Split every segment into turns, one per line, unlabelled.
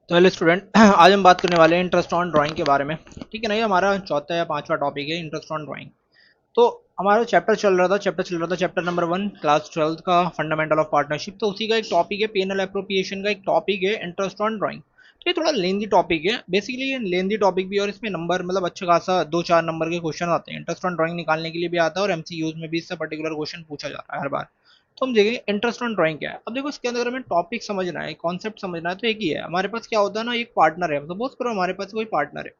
तो hello student आज हम बात करने वाले हैं इंटरेस्ट ऑन ड्राइंग के बारे में। ठीक है ना, ये हमारा चौथा या पांचवा टॉपिक है इंटरेस्ट ऑन ड्राइंग। तो हमारा चैप्टर नंबर 1 क्लास 12 का फंडामेंटल ऑफ पार्टनरशिप। तो उसी का एक टॉपिक है पेनल एप्रोप्रिएशन का एक टॉपिक है इंटरेस्ट ऑन ड्राइंग। तो ये थोड़ा लेंदी टॉपिक है बेसिकली, ये लेंदी टॉपिक भी, और इसमें नंबर मतलब अच्छा खासा 2-4 नंबर के क्वेश्चन आते हैं। इंटरेस्ट ऑन ड्राइंग निकालने के लिए भी आता है और एमसीक्यूज में भी इससे पर्टिकुलर क्वेश्चन पूछा जाता है हर बार। तो हम देखेंगे इंटरेस्ट ऑन ड्राइंग क्या है। अब देखो, इसके अंदर हमें टॉपिक समझना है, कॉन्सेप्ट समझना है, तो एक ही है। हमारे पास क्या होता है ना, एक पार्टनर है। सपोज करो हमारे पास कोई पार्टनर है,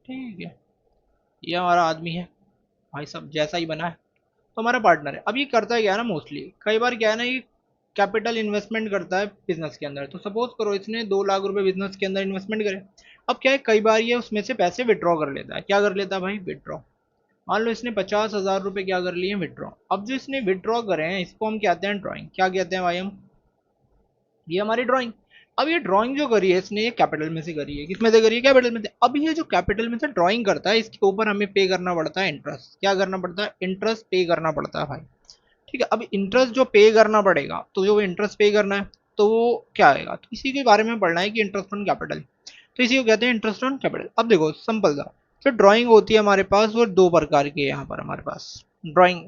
ठीक है, ये हमारा आदमी है, भाई साहब जैसा ही बना है, तो हमारा पार्टनर है। अब ये करता है क्या है ना, मोस्टली कई बार क्या है ना, ये कैपिटल इन्वेस्टमेंट करता है बिजनेस के अंदर। तो सपोज करो इसने 2 लाख रुपए बिजनेस के अंदर इन्वेस्टमेंट करे। अब क्या है, कई बार ये उसमें से पैसे विड्रॉ कर लेता है। क्या कर लेता है भाई? विड्रॉ। मान लो इसने 50,000 रुपए क्या कर लिए, विड्रॉ। अब जो इसने विड्रॉ करे हैं इसको हम कहते हैं ड्राइंग। क्या कहते हैं भाई हम? ये हमारी ड्राइंग। अब ये ड्राइंग जो करी है इसने, ये कैपिटल में से करी है। किसमें से करी है? कैपिटल में से। अब ये जो कैपिटल में से ड्राइंग करता है, इसके ऊपर हमें पे करना पड़ता है इंटरेस्ट। क्या करना पड़ता है? इंटरेस्ट पे करना पड़ता है भाई। ठीक है, अब इंटरेस्ट जो पे करना पड़ेगा, तो जो इंटरेस्ट पे करना है तो वो क्या आएगा, तो इसी के बारे में पढ़ना है कि इंटरेस्ट ऑन कैपिटल। तो इसी को कहते हैं इंटरेस्ट ऑन कैपिटल। अब देखो सिंपल सा, जो ड्राइंग होती है हमारे पास वो दो प्रकार की है। यहाँ पर हमारे पास ड्राइंग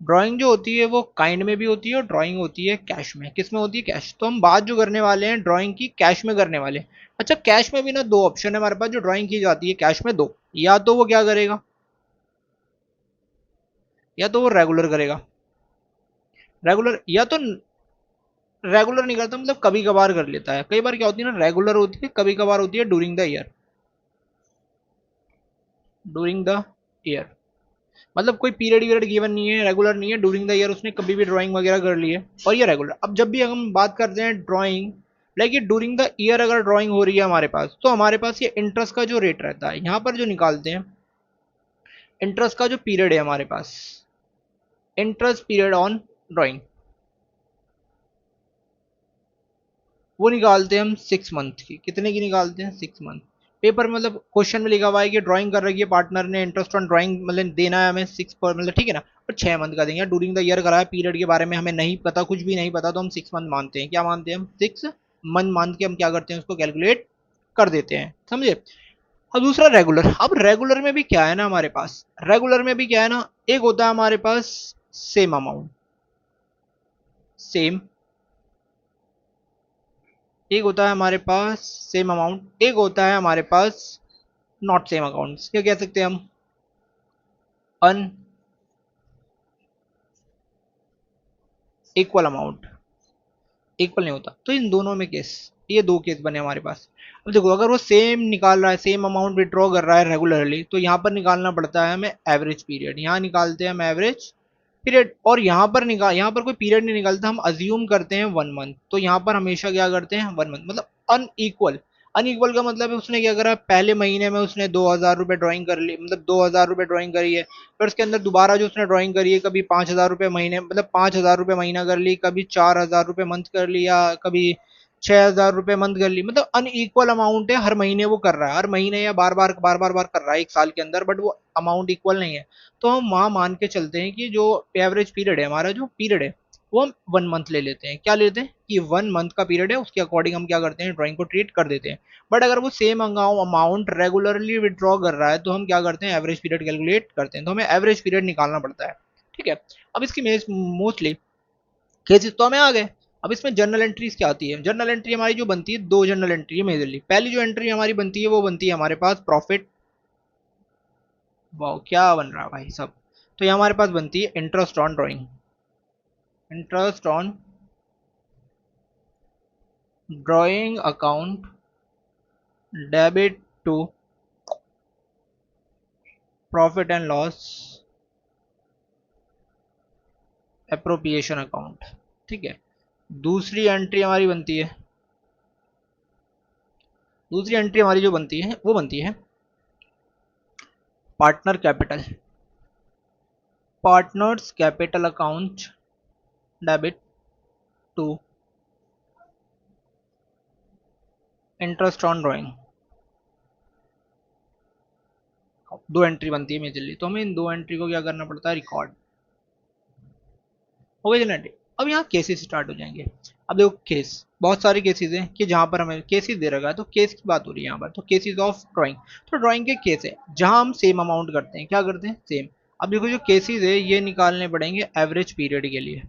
ड्राइंग जो होती है वो काइंड में भी होती है और ड्राइंग होती है कैश में। किस में होती है? कैश। तो हम बात जो करने वाले हैं ड्राइंग की, कैश में करने वाले हैं। अच्छा, कैश में भी ना दो ऑप्शन है हमारे पास जो ड्राइंग की जाती है कैश में, दो। या तो वो क्या करेगा, या तो वो रेगुलर करेगा। रेगुलर या तो रेगुलर नहीं करता, मतलब कभी कभार कर लेता है। कई बार क्या होती है ना, रेगुलर होती है, कभी कभार होती है during the year. During the year मतलब कोई पीरियड वीरियड गिवन नहीं है, रेगुलर नहीं है, ड्यूरिंग द ईयर उसने कभी भी ड्राइंग वगैरह कर ली है, और ये रेगुलर। अब जब भी हम बात करते हैं ड्राइंग, लाइक ये ड्यूरिंग द ईयर अगर ड्राइंग हो रही है हमारे पास, तो हमारे पास ये इंटरेस्ट का जो रेट रहता है यहाँ पर जो निकालते हैं, इंटरेस्ट का जो पीरियड है हमारे पास, इंटरेस्ट पीरियड ऑन ड्राइंग, वो निकालते हैं हम 6 मंथ की। कितने की निकालते हैं? 6 मंथ। पेपर मतलब क्वेश्चन में लिखा हुआ है कि ड्राइंग कर रखी है पार्टनर ने, इंटरेस्ट ऑन ड्राइंग मतलब देना है हमें 6 पर, मतलब ठीक है ना, और 6 मंथ का देंगे। ड्यूरिंग द ईयर करा है, पीरियड के बारे में हमें नहीं पता, कुछ भी नहीं पता, तो हम 6 मंथ मानते हैं। क्या मानते हैं हम? 6 मंथ मान के हम क्या करते हैं, उसको कैलकुलेट कर देते हैं, समझे। अब दूसरा रेगुलर। अब रेगुलर में भी क्या है ना हमारे पास, रेगुलर में भी क्या है ना, एक होता है हमारे पास सेम अमाउंट, सेम। एक होता है हमारे पास सेम अमाउंट, एक होता है हमारे पास नॉट सेम अकाउंट्स। क्या कह सकते हैं हम? अन इक्वल अमाउंट। इक्वल नहीं होता, तो इन दोनों में केस, ये दो केस बने हमारे पास। अब देखो, अगर वो सेम निकाल रहा है, सेम अमाउंट विड्रॉ कर रहा है रेगुलरली, तो यहाँ पर निकालना पड़ता है हमें एवरेज पीरियड। यहाँ निकालते हैं हम एवरेज पीरियड, और यहाँ पर कोई पीरियड नहीं निकलता, हम अज्यूम करते हैं 1 मंथ। तो यहाँ पर हमेशा क्या करते हैं? 1 मंथ। मतलब अनइक्वल। अनइक्वल का मतलब है उसने क्या करा, पहले महीने में उसने 2,000 रुपये ड्राइंग कर ली, मतलब 2,000 रुपये ड्राइंग करी है। फिर उसके अंदर दोबारा जो उसने ड्राइंग करी है, कभी 5,000 रुपये महीने, मतलब 5,000 रुपये महीना कर ली, कभी 4,000 रुपये मंथ कर लिया, कभी 6,000 रुपये मंथ कर ली। मतलब अनइक्वल अमाउंट है, हर महीने वो कर रहा है, हर महीने या बार बार कर रहा है एक साल के अंदर, बट वो अमाउंट इक्वल नहीं है। तो हम वहां मान के चलते हैं कि जो एवरेज पीरियड है, हमारा जो पीरियड है, वो हम 1 मंथ ले लेते हैं। क्या लेते हैं कि 1 मंथ का पीरियड है, उसके अकॉर्डिंग हम क्या करते हैं, ड्राइंग को ट्रीट कर देते हैं। बट अगर वो सेम अमाउंट रेगुलरली विड्रॉ कर रहा है, तो हम क्या करते हैं, एवरेज पीरियड कैलकुलेट करते हैं। तो हमें एवरेज पीरियड निकालना पड़ता है। ठीक है। अब इसकी मोस्टली केसेस तो हमें आ गए। अब इसमें जर्नल एंट्रीज क्या आती है? जर्नल एंट्री हमारी जो बनती है, दो जर्नल एंट्री है मेजरली। पहली जो एंट्री हमारी बनती है वो बनती है हमारे पास प्रॉफिट। वाह, क्या बन रहा है भाई सब। तो ये हमारे पास बनती है interest on drawing, interest on drawing account, debit to profit and loss appropriation account. ठीक है। दूसरी एंट्री हमारी बनती है, दूसरी एंट्री हमारी जो बनती है वो बनती है partner capital, partners capital account, debit to interest on drawing. दो एंट्री बनती है मेजरली, तो हमें इन दो एंट्री को क्या करना पड़ता है, रिकॉर्ड। हो गई जनरेटिव। अब यहाँ केसेस स्टार्ट हो जाएंगे। अब देखो केस, बहुत सारे केसेस हैं कि जहां पर हमें केसेस दे रखा है, तो केस की बात हो रही है यहाँ पर, तो केसेस ऑफ ड्राइंग। तो ड्राइंग के केस है जहां हम सेम अमाउंट करते हैं, क्या करते हैं, सेम। अब देखो जो केसेस है ये निकालने पड़ेंगे एवरेज पीरियड के लिए।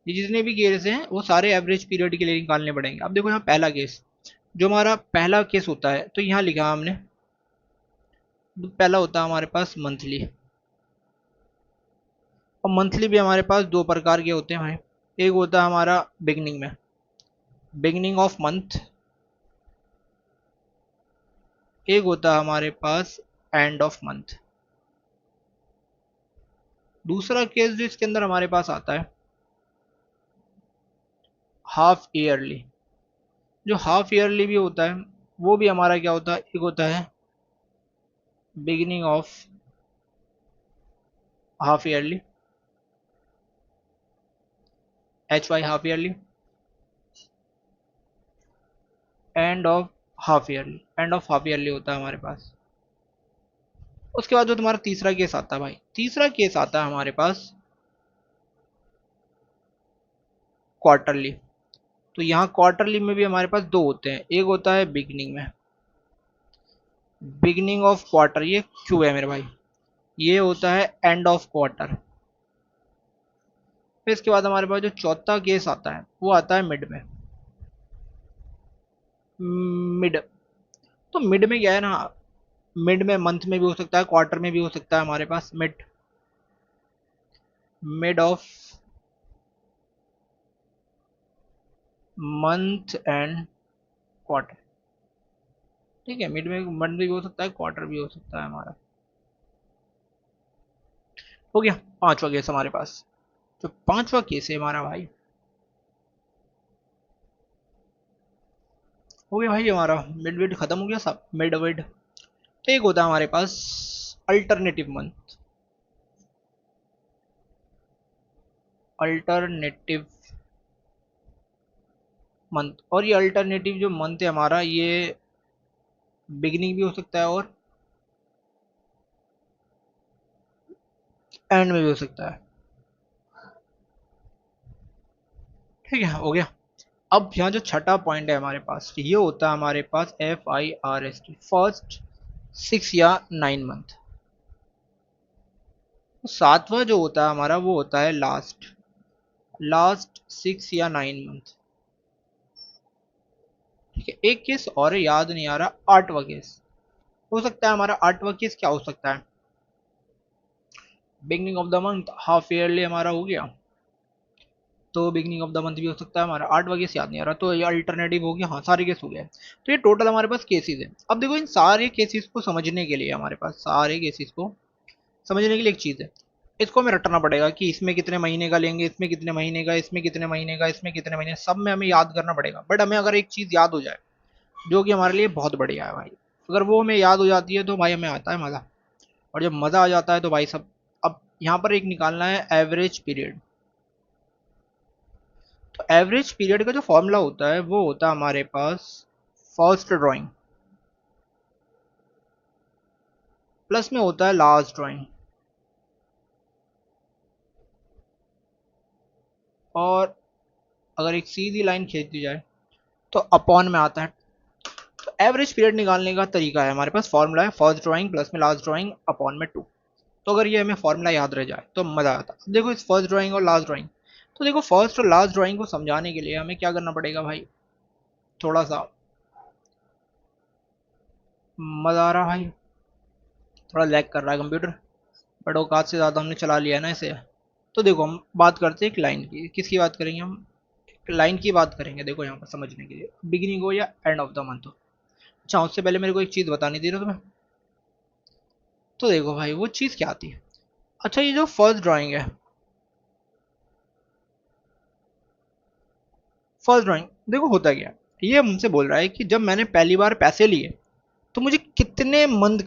ये जितने भी केस हैं वो सारे एवरेज पीरियड के लिए निकालने पड़ेंगे। अब देखो यहाँ पहला केस, जो हमारा पहला केस होता है, तो यहाँ लिखा हमने, तो पहला होता है हमारे पास मंथली। और मंथली भी हमारे पास दो प्रकार के होते हैं भाई। एक होता है हमारा बिगनिंग में, बिगनिंग ऑफ मंथ। एक होता है हमारे पास एंड ऑफ मंथ। दूसरा केस जो इसके अंदर हमारे पास आता है, हाफ ईयरली। जो हाफ ईयरली भी होता है वो भी हमारा क्या होता है, एक होता है beginning of half yearly, HY half yearly, end of half yearly, end of half yearly होता है हमारे पास। उसके बाद जो तुम्हारा तीसरा केस आता है भाई, तीसरा केस आता है हमारे पास क्वार्टरली। तो यहाँ क्वार्टरली में भी हमारे पास दो होते हैं, एक होता है बिगनिंग में, बिगनिंग ऑफ क्वार्टर, ये क्यों है मेरे भाई, ये होता है एंड ऑफ क्वार्टर। फिर इसके बाद हमारे पास जो चौथा केस आता है वो आता है मिड में। मिड, तो मिड में क्या है ना, मिड में मंथ में भी हो सकता है, क्वार्टर में भी हो सकता है हमारे पास mid, mid of month end quarter. ठीक है, मिड में मंथ भी हो सकता है, क्वार्टर भी हो सकता है हमारा। हो गया पांचवा केस हमारे पास। जो पांचवा केस है हमारा भाई, हो गया भाई हमारा मिड विड खत्म हो गया सब, मिड विड। तो एक होता है हमारे पास अल्टरनेटिव मंथ, अल्टरनेटिव मंथ। और ये अल्टरनेटिव जो मंथ है हमारा, ये बिगिनिंग भी हो सकता है और एंड में भी हो सकता है। ठीक है, हो गया। अब यहाँ जो छठा पॉइंट है हमारे पास, ये होता है हमारे पास FIRST, फर्स्ट 6 या 9 मंथ। सातवां जो होता है हमारा वो होता है लास्ट, लास्ट 6 या 9 मंथ। ठीक है, एक केस और है, याद नहीं आ रहा, आठवां केस हो सकता है हमारा। आठवां केस क्या हो सकता है, beginning of the month, half yearly हमारा हो गया, तो बिगनिंग ऑफ द मंथ भी हो सकता है हमारा। आठवां केस याद नहीं आ रहा, तो ये अल्टरनेटिव हो गया, हाँ सारे केस हो गए। तो ये टोटल हमारे पास केसेस है। अब देखो इन सारे केसेस को समझने के लिए, हमारे पास सारे केसेस को समझने के लिए एक चीज है, इसको हमें रटना पड़ेगा कि इसमें कितने महीने का लेंगे, इसमें कितने महीने का, इसमें कितने महीने का, इसमें कितने महीने, सब में हमें याद करना पड़ेगा। बट हमें अगर एक चीज याद हो जाए, जो कि हमारे लिए बहुत बढ़िया है भाई, अगर वो हमें याद हो जाती है तो भाई हमें आता है मजा। और जब मजा आ जाता है तो भाई सब, अब यहाँ पर एक निकालना है एवरेज पीरियड। तो एवरेज पीरियड का जो फॉर्मूला होता है वो होता है हमारे पास फर्स्ट ड्राइंग प्लस में होता है लास्ट ड्राइंग, और अगर एक सीधी लाइन खींच दी जाए तो अपॉन में आता है। तो एवरेज पीरियड निकालने का तरीका है, हमारे पास फॉर्मूला है फर्स्ट ड्राइंग प्लस में लास्ट ड्राइंग अपॉन में 2। तो अगर ये हमें फॉर्मूला याद रह जाए तो मजा आता है। देखो इस फर्स्ट ड्राइंग और लास्ट ड्राइंग, तो देखो फर्स्ट और लास्ट ड्राइंग को समझाने के लिए हमें क्या करना पड़ेगा भाई, थोड़ा सा मजा आ रहा भाई, थोड़ा लैग कर रहा है कंप्यूटर, बट औकात से ज़्यादा हमने चला लिया है ना इसे। तो देखो हम बात करते हैं एक लाइन की, किसकी बात करेंगे हम, एक लाइन की बात करेंगे। देखो यहाँ पर समझने के लिए, बिगिनिंग हो या एंड ऑफ द मंथ हो। अच्छा उससे पहले मेरे को एक चीज़ बतानी थी ना तुम्हें, तो देखो भाई वो चीज़ क्या आती है। अच्छा ये जो फर्स्ट ड्राइंग है, फर्स्ट ड्राइंग देखो होता क्या है, ये मुझसे बोल रहा है कि जब मैंने पहली बार पैसे लिए तो मुझे कितने मंथ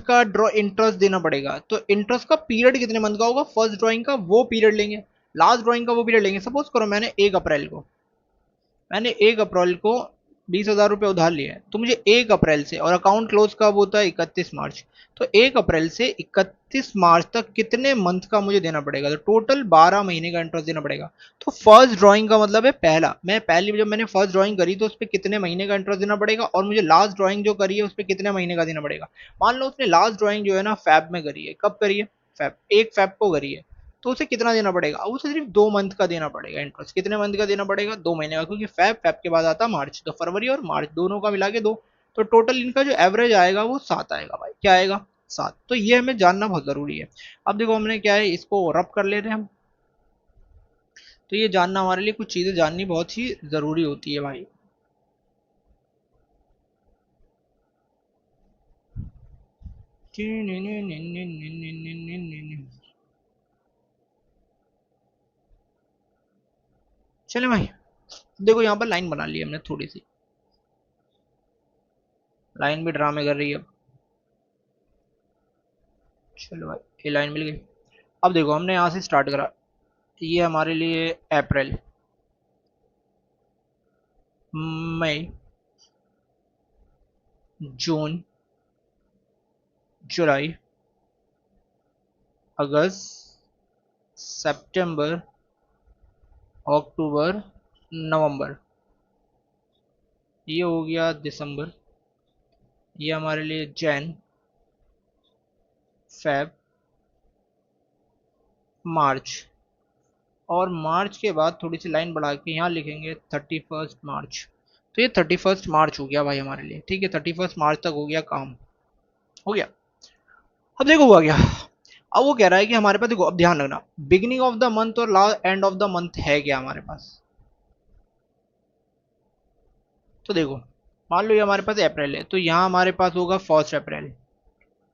का ड्रॉ इंटरेस्ट देना पड़ेगा। तो इंटरेस्ट का पीरियड कितने मंथ का होगा, फर्स्ट ड्राइंग का वो पीरियड लेंगे, लास्ट ड्राइंग का वो पीरियड लेंगे। सपोज करो मैंने 1 अप्रैल को 20,000 रुपये उधार लिए हैं, तो मुझे 1 अप्रैल से, और अकाउंट क्लोज कब होता है, 31 मार्च, तो 1 अप्रैल से 31 मार्च तक कितने मंथ का मुझे देना पड़ेगा, तो टोटल 12 महीने का इंटरेस्ट देना पड़ेगा। तो फर्स्ट ड्राइंग का मतलब है पहला, मैं पहली जब मैंने फर्स्ट ड्राइंग करी तो उस पर कितने महीने का इंटरेस्ट देना पड़ेगा, और मुझे लास्ट ड्राइंग जो करी है उस पर कितने महीने का देना पड़ेगा। मान लो उसने लास्ट ड्राइंग जो है ना फैब में करी है, कब करी है, फैब, 1 फैब को करी है, तो उसे कितना देना पड़ेगा, अब उसे सिर्फ 2 मंथ का देना पड़ेगा इंटरेस्ट, कितने मंथ का देना पड़ेगा, 2 महीने का, क्योंकि फैब, फैब के बाद आता मार्च, तो फरवरी और मार्च दोनों का मिला के 2, तो टोटल इनका जो एवरेज आएगा वो 7 आएगा भाई, क्या आएगा, 7। तो ये हमें जानना बहुत जरूरी है। अब देखो हमने क्या है, इसको रब कर ले रहे हैं हम, तो ये जानना हमारे लिए, कुछ चीजें जाननी बहुत ही जरूरी होती है भाई। चले भाई, देखो यहाँ पर लाइन बना ली हमने थोड़ी सी, लाइन भी ड्रामे कर रही है। चलो भाई, ये लाइन मिल गई। अब देखो हमने यहाँ से स्टार्ट करा, ये हमारे लिए अप्रैल, मई, जून, जुलाई, अगस्त, सितंबर, अक्टूबर, नवंबर, ये हो गया दिसंबर, ये हमारे लिए जैन, फेब, मार्च, और मार्च के बाद थोड़ी सी लाइन बढ़ा के यहाँ लिखेंगे 31 मार्च। तो ये 31 मार्च हो गया भाई हमारे लिए, ठीक है, 31 मार्च तक हो गया काम, हो गया। अब देखो हुआ क्या, अब वो कह रहा है कि हमारे पास, देखो अब ध्यान रखना, बिगिनिंग ऑफ द मंथ और last end of the month है क्या हमारे पास, तो देखो मान लो ये हमारे पास अप्रैल है, तो यहाँ हमारे पास होगा 1 अप्रैल,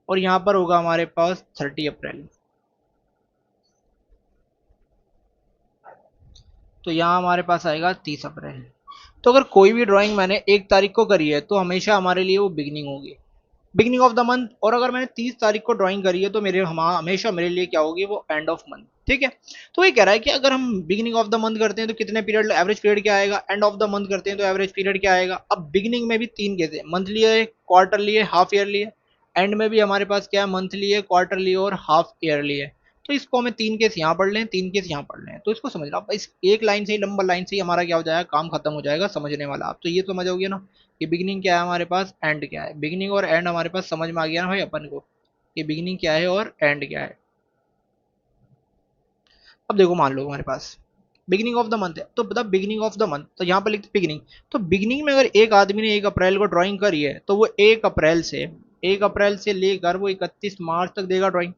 और यहाँ पर होगा हमारे पास 30 अप्रैल, तो यहाँ हमारे पास आएगा 30 अप्रैल। तो अगर कोई भी ड्राइंग मैंने 1 तारीख को करी है तो हमेशा हमारे लिए वो बिगिनिंग होगी, बिगिनिंग ऑफ द मंथ, और अगर मैंने 30 तारीख को ड्राइंग करी है तो मेरे हमेशा मेरे लिए क्या होगी, वो एंड ऑफ मंथ, ठीक है। तो ये कह रहा है कि अगर हम बिगिनिंग ऑफ द मंथ करते हैं तो कितने पीरियड, एवरेज पीरियड क्या आएगा, एंड ऑफ द मंथ करते हैं तो एवरेज पीरियड क्या आएगा। अब बिगिनिंग में भी 3 केस है, मंथली है, क्वार्टरली है, हाफ ईयरली है, एंड में भी हमारे पास क्या है, मंथली है, क्वार्टरली और हाफ ईयरली है। तो इसको हमें 3 केस यहाँ पढ़ लें, 3 केस यहाँ पढ़ लें, तो इसको समझ लो, अब इस एक लाइन से ही, लंबा लाइन से ही हमारा क्या हो जाएगा, काम खत्म हो जाएगा समझने वाला। आप तो ये समझ आओगे ना कि बिगिनिंग क्या है हमारे पास, एंड क्या है, बिगिनिंग और एंड हमारे पास समझ में आ गया ना भाई अपन को, कि बिगिनिंग क्या है और एंड क्या है। अब देखो मान लो हमारे पास बिगिनिंग ऑफ द मंथ है, तो बता बिगिनिंग ऑफ द मंथ, तो यहाँ पर लिखते बिगिनिंग, तो बिगिनिंग में अगर एक आदमी ने 1 अप्रैल को ड्राइंग करी है तो वो 1 अप्रैल से लेकर वो 31 मार्च तक देगा ड्राइंग,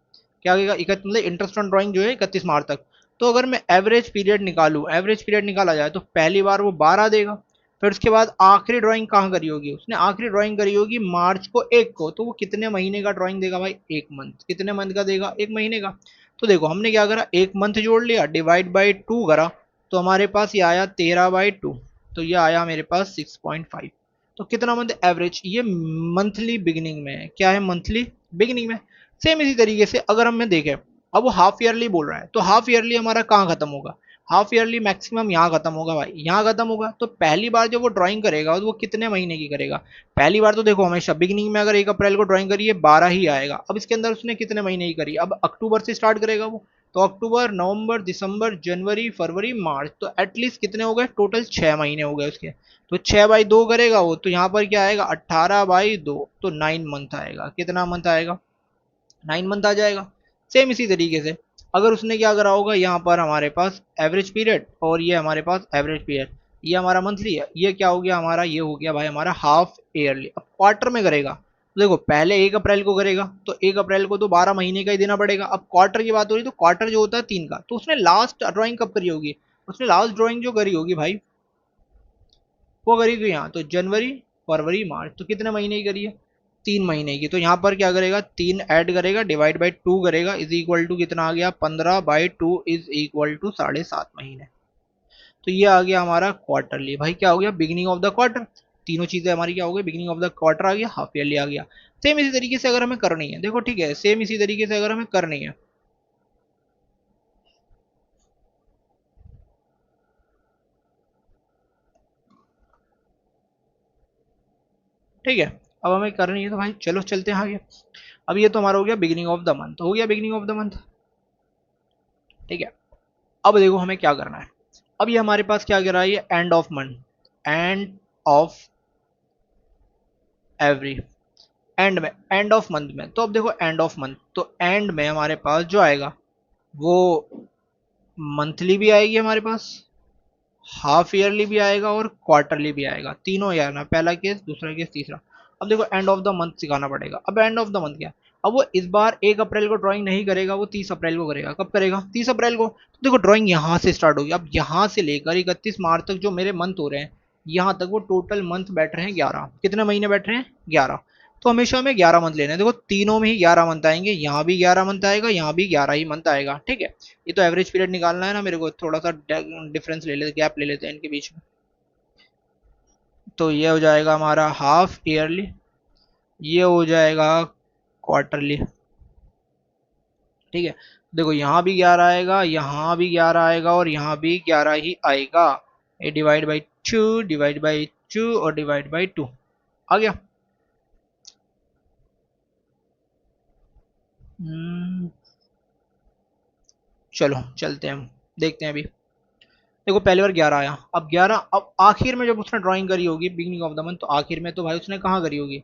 क्या देगा, मतलब इंटरेस्ट ऑन ड्राइंग जो है 31 मार्च तक। तो अगर मैं एवरेज पीरियड निकालूं, एवरेज पीरियड निकाला जाए तो पहली बार वो 12 देगा, फिर उसके बाद आखिरी ड्राइंग कहाँ करी होगी, उसने आखिरी ड्राइंग करी होगी मार्च को 1 को, तो वो कितने महीने का ड्राइंग देगा भाई, 1 मंथ, कितने मंथ का देगा, 1 महीने का। तो देखो हमने क्या करा, 1 मंथ जोड़ लिया, डिवाइड बाई 2 करा, तो हमारे पास ये आया 13/2, तो ये आया मेरे पास 6.5। तो कितना मंथ एवरेज, ये मंथली बिगिनिंग में है, क्या है, मंथली बिगिनिंग में। सेम इसी तरीके से अगर हम देखें, अब वो हाफ ईयरली बोल रहा है, तो हाफ ईयरली हमारा कहाँ खत्म होगा, हाफ ईयरली मैक्सिमम यहाँ खत्म होगा भाई, यहाँ खत्म होगा। तो पहली बार जब वो ड्राइंग करेगा तो वो कितने महीने की करेगा, पहली बार तो देखो हमेशा बिगिनिंग में अगर 1 अप्रैल को ड्राइंग करी है 12 ही आएगा, अब इसके अंदर उसने कितने महीने की करी, अब अक्टूबर से स्टार्ट करेगा वो, तो अक्टूबर, नवंबर, दिसंबर, जनवरी, फरवरी, मार्च, तो एटलीस्ट कितने हो गए, टोटल 6 महीने हो गए उसके। तो 6/2 करेगा वो, तो यहाँ पर क्या आएगा, 18/2, तो 9 मंथ आएगा, कितना मंथ आएगा, 9 मंथ आ जाएगा। सेम इसी तरीके से अगर उसने क्या करा होगा, यहाँ पर हमारे पास एवरेज पीरियड, और ये हमारे पास एवरेज पीरियड, ये हमारा मंथली है, ये क्या हो गया हमारा, ये हो गया भाई हमारा हाफ ईयरली। अब क्वार्टर में करेगा तो देखो पहले 1 अप्रैल को करेगा, तो 1 अप्रैल को तो 12 महीने का ही देना पड़ेगा। अब क्वार्टर की बात हो रही, तो क्वार्टर जो होता है 3 का, तो उसने लास्ट ड्राइंग कब करी होगी, उसने लास्ट ड्राइंग जो करी होगी भाई वो करी गई यहाँ, तो जनवरी, फरवरी, मार्च, तो कितने महीने की करी है, 3 महीने की। तो यहाँ पर क्या करेगा, 3 ऐड करेगा, डिवाइड बाई 2 करेगा, इज इक्वल टू कितना आ गया, 15/2 इज इक्वल टू 7.5 महीने। तो ये आ गया हमारा क्वार्टरली, भाई क्या हो गया, बिगिनिंग ऑफ द क्वार्टर, तीनों चीजें हमारी क्या हो गई, बिगिनिंग ऑफ द क्वार्टर आ गया, हाफ ईयरली आ गया। सेम इसी तरीके से अगर हमें करनी है, देखो ठीक है, सेम इसी तरीके से अगर हमें करनी है, ठीक है, अब हमें करनी है तो भाई चलो चलते हैं आगे। अब ये तो हमारा हो गया बिगिनिंग ऑफ द मंथ, हो गया बिगिनिंग ऑफ द मंथ। ठीक है, अब देखो हमें क्या करना है। अब ये हमारे पास क्या गिरा है, ये end of month, end of every, and में, एंड ऑफ मंथ में। तो अब देखो एंड ऑफ मंथ, तो एंड में हमारे पास जो आएगा वो मंथली भी आएगी हमारे पास, हाफ ईयरली भी आएगा और क्वार्टरली भी आएगा, तीनों ही आना, पहला केस, दूसरा केस, तीसरा। अब देखो एंड ऑफ द मंथ सिखाना पड़ेगा। अब एंड ऑफ द मंथ क्या, अब वो इस बार 1 अप्रैल को ड्राइंग नहीं करेगा, वो 30 अप्रैल को करेगा। कब करेगा, 30 अप्रैल को। तो देखो ड्राइंग यहाँ से स्टार्ट होगी। अब यहाँ से लेकर 31 मार्च तक जो मेरे मंथ हो रहे हैं, यहाँ तक वो टोटल मंथ बैठ रहे हैं 11। कितने महीने बैठ रहे हैं, 11। तो हमेशा हमें 11 मंथ लेने हैं। देखो तीनों में ही 11 मंथ आएंगे, यहाँ भी 11 मंथ आएगा, यहाँ भी 11 ही मंथ आएगा। ठीक है, ये तो एवरेज पीरियड निकालना है ना मेरे को, थोड़ा सा डिफरेंस ले लेते, गैप ले लेते हैं इनके बीच में। तो ये हो जाएगा हमारा हाफ ईयरली, ये हो जाएगा क्वार्टरली। ठीक है, देखो यहाँ भी 11 आएगा, यहाँ भी 11 आएगा और यहाँ भी 11 ही आएगा। ये डिवाइड बाई 2, डिवाइड बाई 2 और डिवाइड बाई 2 आ गया। हम्म, चलो चलते हैं हम, देखते हैं अभी। देखो पहली बार 11 आया, अब 11, अब आखिर में जब उसने ड्राइंग करी होगी बिगिनिंग ऑफ द मंथ, तो आखिर में तो भाई उसने कहाँ करी होगी,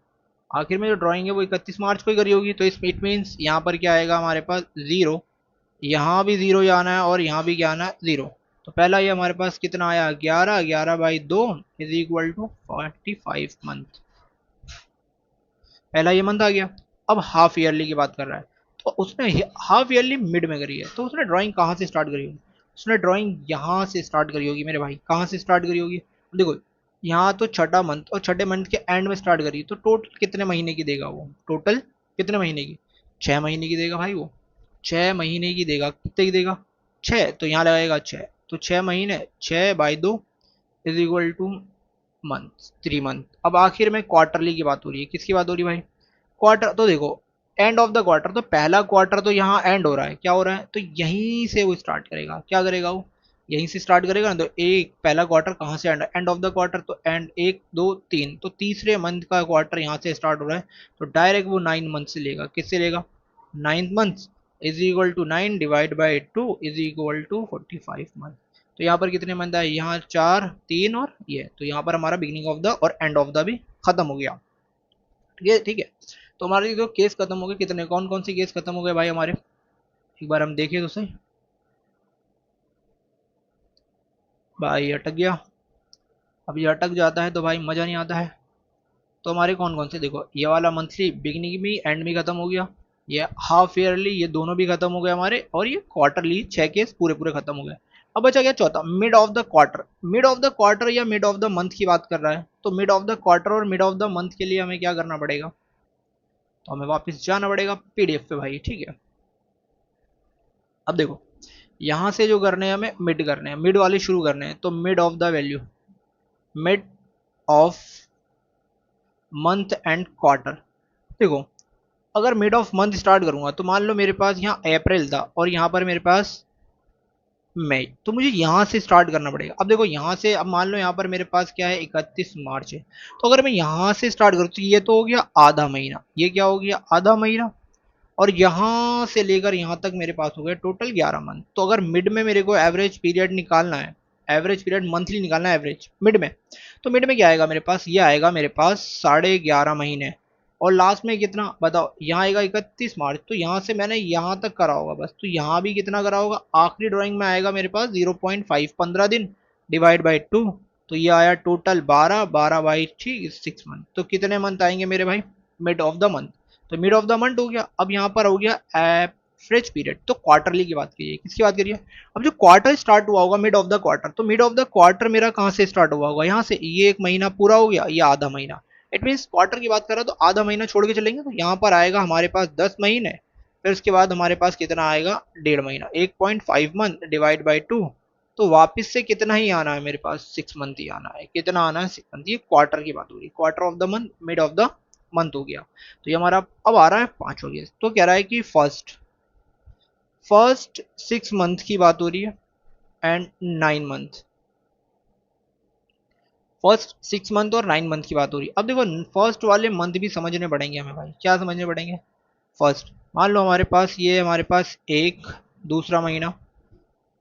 आखिर में जो ड्राइंग है वो 31 मार्च को ही करी होगी। तो इस इट मीन्स यहाँ पर क्या आएगा हमारे पास, जीरो। यहाँ भी जीरो जाना है और यहाँ भी क्या आना है, जीरो। तो पहला ये हमारे पास कितना आया, 11, 11/2 इज इक्वल टू 45 मंथ। पहला ये मंथ आ गया। अब हाफ ईयरली की बात कर रहा है, तो उसने हाफ ईयरली मिड में करी है। तो उसने ड्राइंग कहाँ से स्टार्ट करी होगी, उसने ड्राइंग यहाँ से स्टार्ट करी होगी मेरे भाई। कहाँ से स्टार्ट करी होगी, देखो यहाँ तो छठा मंथ और छठे मंथ के एंड में स्टार्ट करी, तो टोटल कितने महीने की देगा वो, टोटल कितने महीने की, 6 महीने की देगा भाई वो, 6 महीने की देगा। कितने की देगा, 6, तो यहाँ लगाएगा 6, तो 6 महीने, 6/2 is equal two month, 3 month. अब आखिर में क्वार्टरली की बात हो रही है, किसकी बात हो रही है भाई, क्वार्टर। तो देखो एंड ऑफ द क्वार्टर, तो पहला क्वार्टर तो यहाँ एंड हो रहा है, क्या हो रहा है, तो यहीं से वो स्टार्ट करेगा। क्या करेगा वो, यहीं से स्टार्ट करेगा ना। तो एक पहला क्वार्टर कहाँ से and, end of the quarter, तो एंड 1, 2, 3, तो तीसरे मंथ का क्वार्टर यहाँ से स्टार्ट हो रहा है। तो डायरेक्ट वो 9 मंथ से लेगा, किससे लेगा, 9 month is equal to 9 divide by 2 is equal to 45 month. तो यहाँ पर कितने मंथ आए, यहाँ 4, 3 और ये, तो यहाँ पर हमारा बिगिनिंग ऑफ द और एंड ऑफ द भी खत्म हो गया। ठीक है, ठीक है। तो हमारे जो केस खत्म हो गए, कितने, कौन कौन से केस खत्म हो गए भाई हमारे, एक बार हम देखें तो सही। भाई अटक गया। अब ये अटक जाता है तो भाई मज़ा नहीं आता है। तो हमारे कौन कौन से, देखो ये वाला मंथली बिगिनिंग भी एंड भी खत्म हो गया, ये हाफ ईयरली ये दोनों भी खत्म हो गए हमारे, और ये क्वार्टरली 6 केस पूरे पूरे खत्म हो गए। अब बचा गया चौथा, mid of the quarter. Mid of the quarter या मिड ऑफ द मंथ की बात कर रहा है, तो मिड ऑफ द क्वार्टर और मिड ऑफ द मंथ के लिए हमें क्या करना पड़ेगा, तो हमें वापस जाना पड़ेगा पीडीएफ पे भाई। ठीक है, अब देखो यहाँ से जो करने हैं हमें मिड करने हैं, मिड वाले शुरू करने हैं। तो mid of the value, mid of month end quarter. देखो अगर मिड ऑफ मंथ स्टार्ट करूंगा, तो मान लो मेरे पास यहाँ अप्रैल था और यहाँ पर मेरे पास मई, तो मुझे यहाँ से स्टार्ट करना पड़ेगा। अब देखो यहाँ से, अब मान लो यहाँ पर मेरे पास क्या है, 31 मार्च है। तो अगर मैं यहाँ से स्टार्ट करूँ तो ये तो हो गया आधा महीना, ये क्या हो गया, आधा महीना। और यहाँ से लेकर यहाँ तक मेरे पास हो गया टोटल 11 मंथ। तो अगर मिड में मेरे को एवरेज पीरियड निकालना है, एवरेज पीरियड मंथली निकालना है एवरेज मिड में, तो मिड में क्या आएगा मेरे पास, ये आएगा मेरे पास 11.5 महीने। और लास्ट में कितना बताओ, यहाँ आएगा 31 मार्च, तो यहाँ से मैंने यहाँ तक करा होगा बस। तो यहाँ भी कितना करा होगा, आखिरी ड्राइंग में आएगा मेरे पास 0.5, 15 दिन डिवाइड बाई 2, तो ये आया टोटल 12, 12/3 6 मंथ। तो कितने मंथ आएंगे मेरे भाई, मिड ऑफ द मंथ। तो मिड ऑफ द मंथ हो गया। अब यहाँ पर हो गया एवरेज पीरियड, तो क्वार्टरली की बात कीजिए, किसकी बात करिए। अब जो क्वार्टर स्टार्ट हुआ होगा मिड ऑफ द क्वार्टर, तो मिड ऑफ द क्वार्टर मेरा कहाँ से स्टार्ट हुआ होगा, यहाँ से, ये एक महीना पूरा हो गया, ये आधा महीना। इट मीन क्वार्टर की बात कर रहा तो आधा महीना छोड़ के चलेंगे, तो यहाँ पर आएगा हमारे पास 10 महीने। फिर उसके बाद हमारे पास कितना आएगा, 1.5 महीना, 1.5 मंथ डिवाइड बाई 2। तो वापस से कितना ही आना है मेरे पास, 6 मंथ ही आना है। कितना आना है, 6 मंथ। ये क्वार्टर की बात हो रही है, quarter of the month, mid of the month हो गया। तो ये हमारा अब आ रहा है पांचवा केस। तो कह रहा है कि फर्स्ट फर्स्ट 6 मंथ की बात हो रही है एंड 9 मंथ। फर्स्ट 6 मंथ और 9 मंथ की बात हो रही है। अब देखो फर्स्ट वाले मंथ भी समझने पड़ेंगे हमें भाई। क्या समझने पड़ेंगे? फर्स्ट, मान लो हमारे पास ये हमारे पास एक दूसरा महीना,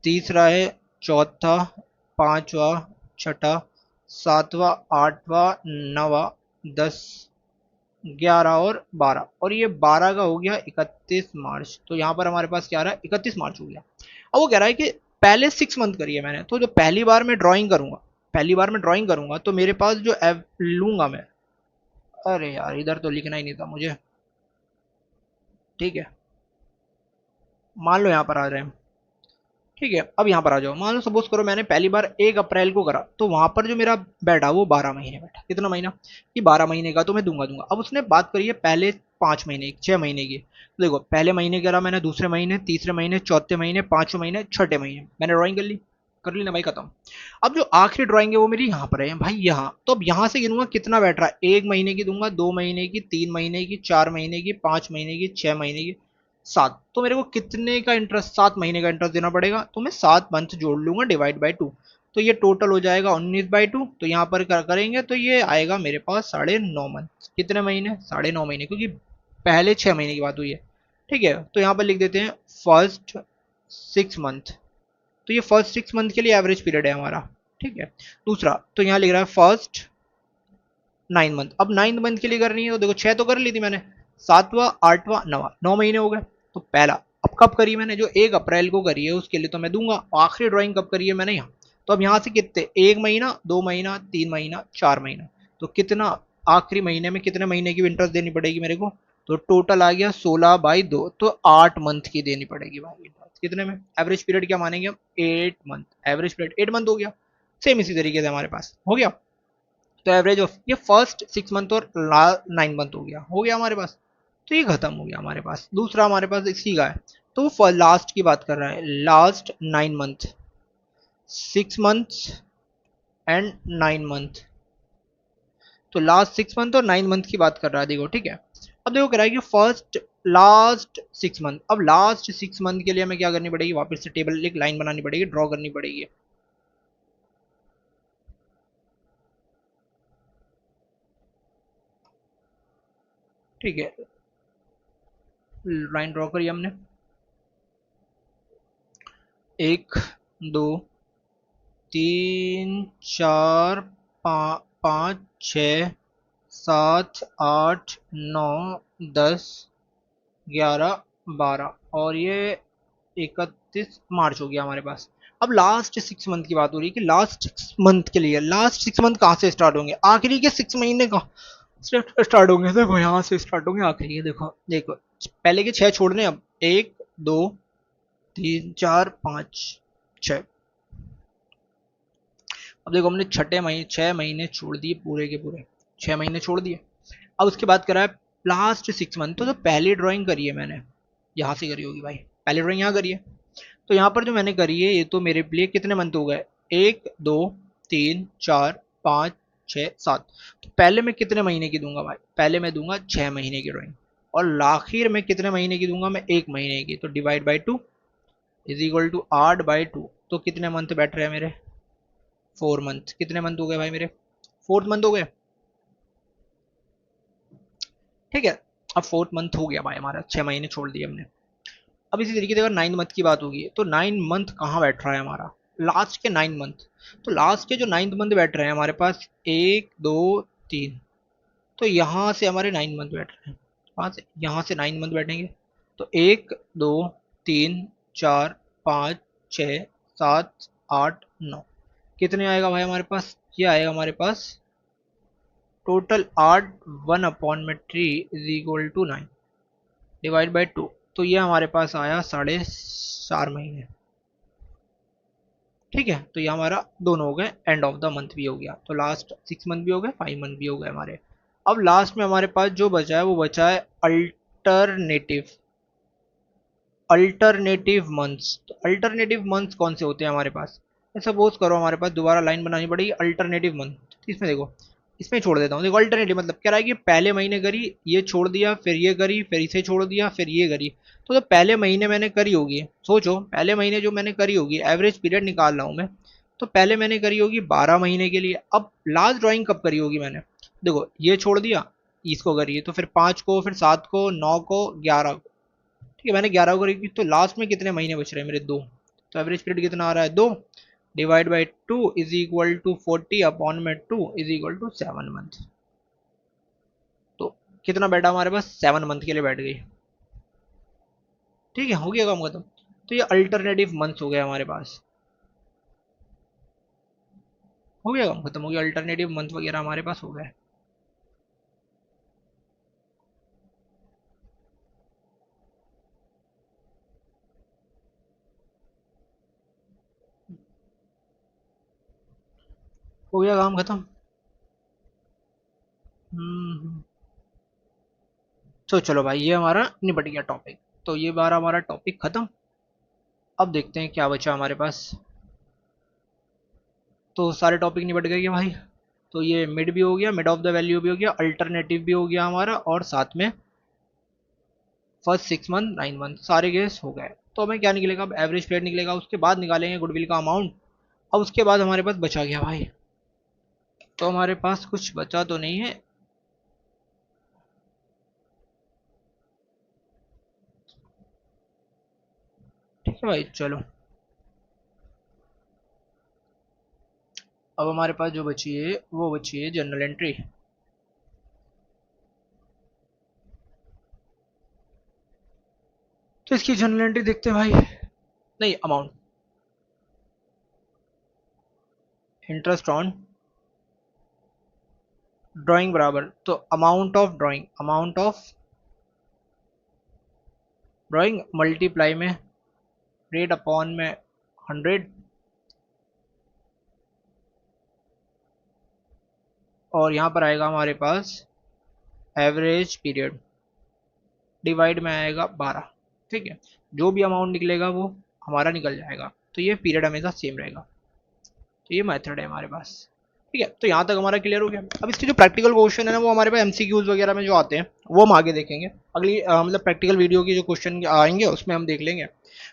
तीसरा है, चौथा, पांचवा, छठा, सातवां, आठवां, नवा, 10, 11 और 12, और ये 12 का हो गया 31 मार्च। तो यहाँ पर हमारे पास क्या रहा है? 31 मार्च हो गया। अब वो कह रहा है कि पहले 6 मंथ करिए मैंने, तो जो पहली बार मैं ड्राइंग करूंगा, पहली बार मैं ड्राइंग करूंगा तो मेरे पास जो लूंगा मैं, अरे यार इधर तो लिखना ही नहीं था मुझे। ठीक है, मान लो यहाँ पर आ रहे हैं। ठीक है, अब यहाँ पर आ जाओ। मान लो सपोज करो मैंने पहली बार 1 अप्रैल को करा, तो वहां पर जो मेरा बैठा वो 12 महीने बैठा। कितना महीना? कि 12 महीने का तो मैं दूंगा दूंगा। अब उसने बात करी है पहले 5 महीने 6 महीने की। तो देखो पहले महीने करा मैंने, दूसरे महीने, तीसरे महीने, चौथे महीने, पांचवें महीने, छठे महीने, मैंने ड्राइंग कर ली ना भाई, खत्म। अब जो आखिरी ड्राइंग है वो मेरी यहाँ पर है भाई, यहाँ। तो अब यहाँ से गिनूंगा कितना बैठ रहा है। 1 महीने की दूंगा, 2 महीने की, 3 महीने की, 4 महीने की, 5 महीने की, 6 महीने की, 7। तो मेरे को कितने का इंटरेस्ट? 7 महीने का इंटरेस्ट देना पड़ेगा। तो मैं 7 मंथ जोड़ लूंगा डिवाइड बाई 2। तो ये टोटल हो जाएगा 19/2। तो यहाँ पर करेंगे तो ये आएगा मेरे पास 9.5 मंथ। कितने महीने? 9.5 महीने, क्योंकि पहले 6 महीने की बात हुई है। ठीक है, तो यहाँ पर लिख देते हैं फर्स्ट 6 मंथ। तो ये फर्स्ट 6 मंथ के लिए एवरेज पीरियड है हमारा। ठीक है, दूसरा तो यहाँ लिख रहा है फर्स्ट 9 मंथ। अब 9 मंथ के लिए करनी है तो देखो 6 तो कर ली थी मैंने, सातवां, आठवां, नवा, 9 महीने हो गए। तो पहला, अब कब करी मैंने? जो 1 अप्रैल को करी है उसके लिए तो मैं दूंगा। आखिरी ड्राइंग कब करी है मैंने? यहाँ। तो अब यहाँ से कितने? 1 महीना, 2 महीना, 3 महीना, 4 महीना। तो कितना आखिरी महीने में कितने महीने की इंटरेस्ट देनी पड़ेगी मेरे को? तो टोटल आ गया 16/2। तो 8 मंथ की देनी पड़ेगी भाई। कितने में? एवरेज पीरियड क्या मानेंगे हम? 8 मंथ। एवरेज पीरियड 8 मंथ हो गया। सेम इसी तरीके से हमारे पास हो गया। तो एवरेज ऑफ ये फर्स्ट 6 मंथ और 9 मंथ हो गया हमारे पास। तो ये खत्म हो गया हमारे पास। दूसरा हमारे पास इसी का है, तो वो लास्ट की बात कर रहा है, last 9 month, 6 months and 9 month. तो लास्ट 6 मंथ और 9 मंथ की बात कर रहा है, देखो। ठीक है, अब देखो कह रहा है कि फर्स्ट लास्ट 6 मंथ। अब लास्ट 6 मंथ के लिए हमें क्या करनी पड़ेगी? वापस से टेबल एक लाइन बनानी पड़ेगी, ड्रॉ करनी पड़ेगी। ठीक है, लाइन ड्रॉ करी हमने। 1, 2, 3, 4, 5, 6, 7, 8, 9, 10, 11, 12 और ये 31 मार्च हो गया हमारे पास। अब लास्ट 6 मंथ की बात हो रही है कि लास्ट 6 मंथ के लिए, लास्ट 6 मंथ कहाँ से स्टार्ट होंगे? आखिरी के 6 महीने का स्टार्ट होंगे। देखो यहाँ से स्टार्ट होंगे आखिरी के। देखो देखो, पहले के 6 छोड़ने। अब 1, 2, 3, 4, 5, 6। अब देखो हमने छठे महीने 6 महीने छोड़ दिए, पूरे के पूरे 6 महीने छोड़ दिए। अब उसके बाद करा है लास्ट 6 मंथ। तो जो पहली ड्राइंग करी है मैंने, यहाँ से करी होगी भाई, पहली ड्राइंग यहाँ करी है। तो यहाँ पर जो मैंने करी है ये तो मेरे लिए कितने मंथ हो गए? 1, 2, 3, 4, 5, 6, 7। तो पहले मैं कितने महीने की दूंगा भाई? पहले मैं दूंगा 6 महीने की ड्राइंग। और आखिर में कितने महीने की दूंगा मैं? 1 महीने की। तो divide by 2 is equal to 8/2। तो कितने मंथ बैठ रहे हैं मेरे? 4 मंथ। कितने मंथ हो गए भाई मेरे? 4th मंथ हो गए। ठीक है, अब 4th मंथ हो गया भाई हमारा, 6 महीने छोड़ दिए हमने। अब इसी तरीके से अगर 9 मंथ की बात होगी तो 9 मंथ कहाँ बैठ रहा है हमारा? लास्ट के 9 मंथ। तो लास्ट के जो 9th मंथ बैठ रहे हैं हमारे पास, 1, 2, 3। तो यहाँ से हमारे 9 मंथ बैठ रहे हैं। वहां से यहाँ से 9 मंथ बैठेंगे। तो 1, 2, 3, 4, 5, 6, 7, 8, 9। कितने आएगा भाई हमारे पास? ये आएगा हमारे पास total 8। 1/3 is equal to 9 divide by 2। तो ये हमारे पास आया 4.5 महीने। ठीक है, तो ये हमारा दोनों हो गए, एंड ऑफ द मंथ भी हो गया। तो लास्ट 6 मंथ भी हो गए, 5 मंथ भी हो गए हमारे। अब लास्ट में हमारे पास जो बचा है वो बचा है अल्टरनेटिव अल्टरनेटिव मंथ्स। तो अल्टरनेटिव मंथ्स कौन से होते हैं हमारे पास? सपोज करो हमारे पास दोबारा लाइन बनानी पड़ेगी अल्टरनेटिव मंथ। इसमें देखो, इसमें छोड़ देता हूँ। देखो अल्टरनेटिव मतलब क्या रहा है कि पहले महीने करी, ये छोड़ दिया, फिर ये करी, फिर इसे छोड़ दिया, फिर ये करी। तो जो पहले महीने मैंने करी होगी, सोचो पहले महीने जो मैंने करी होगी, एवरेज पीरियड निकाल रहा हूँ मैं। तो पहले मैंने करी होगी 12 महीने के लिए। अब लास्ट ड्राइंग कब करी होगी मैंने, देखो ये छोड़ दिया, इसको करिए तो फिर 5 को, फिर 7 को, 9 को, 11 को। ठीक है, मैंने 11 को करी तो लास्ट में कितने महीने बच रहे हैं मेरे, 2। तो एवरेज पीरियड कितना आ रहा है, 2 divide by 2 is equal to 40 upon में 2 इज इक्वल टू 7 मंथ। तो कितना बैठा हमारे पास, 7 मंथ के लिए बैठ गई। ठीक है, हो गया काम खत्म। तो ये अल्टरनेटिव मंथ्स हो गया हमारे पास, हो गया काम खत्म, हो गया, अल्टरनेटिव मंथ वगैरह हमारे पास हो गया। हो गया काम खत्म। हम्म। तो चलो भाई, ये हमारा निपट गया टॉपिक। तो ये बार हमारा टॉपिक खत्म। अब देखते हैं क्या बचा हमारे पास। तो सारे टॉपिक निपट गए क्या भाई। तो ये मिड भी हो गया, मिड ऑफ द वैल्यू भी हो गया, अल्टरनेटिव भी हो गया हमारा, और साथ में फर्स्ट 6 मंथ 9 मंथ सारे केस हो गए। तो हमें क्या निकलेगा, अब एवरेज पीरियड निकलेगा, उसके बाद निकालेंगे गुडविल का अमाउंट। अब उसके बाद हमारे पास बचा गया भाई, तो हमारे पास कुछ बचा तो नहीं है। ठीक है भाई, चलो। अब हमारे पास जो बची है वो बची है जनरल एंट्री। तो इसकी जनरल एंट्री देखते हैं भाई। नहीं, अमाउंट, इंटरेस्ट ऑन ड्राइंग बराबर, तो amount of drawing, amount of drawing multiply में रेट अपॉन में 100, और यहाँ पर आएगा हमारे पास एवरेज पीरियड डिवाइड में आएगा 12। ठीक है, जो भी अमाउंट निकलेगा वो हमारा निकल जाएगा, तो ये पीरियड हमेशा सेम रहेगा। तो ये मेथड है हमारे पास। ठीक है, तो यहाँ तक हमारा क्लियर हो गया। अब इसके जो प्रैक्टिकल क्वेश्चन है ना, वो हमारे पास एमसीक्यूज वगैरह में जो आते हैं वो हम आगे देखेंगे। अगली मतलब प्रैक्टिकल वीडियो की जो क्वेश्चन आएंगे उसमें हम देख लेंगे।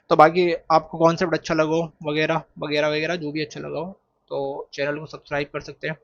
तो बाकी आपको कॉन्सेप्ट अच्छा लगा हो वगैरह वगैरह वगैरह, जो भी अच्छा लगा हो, तो चैनल को सब्सक्राइब कर सकते हैं।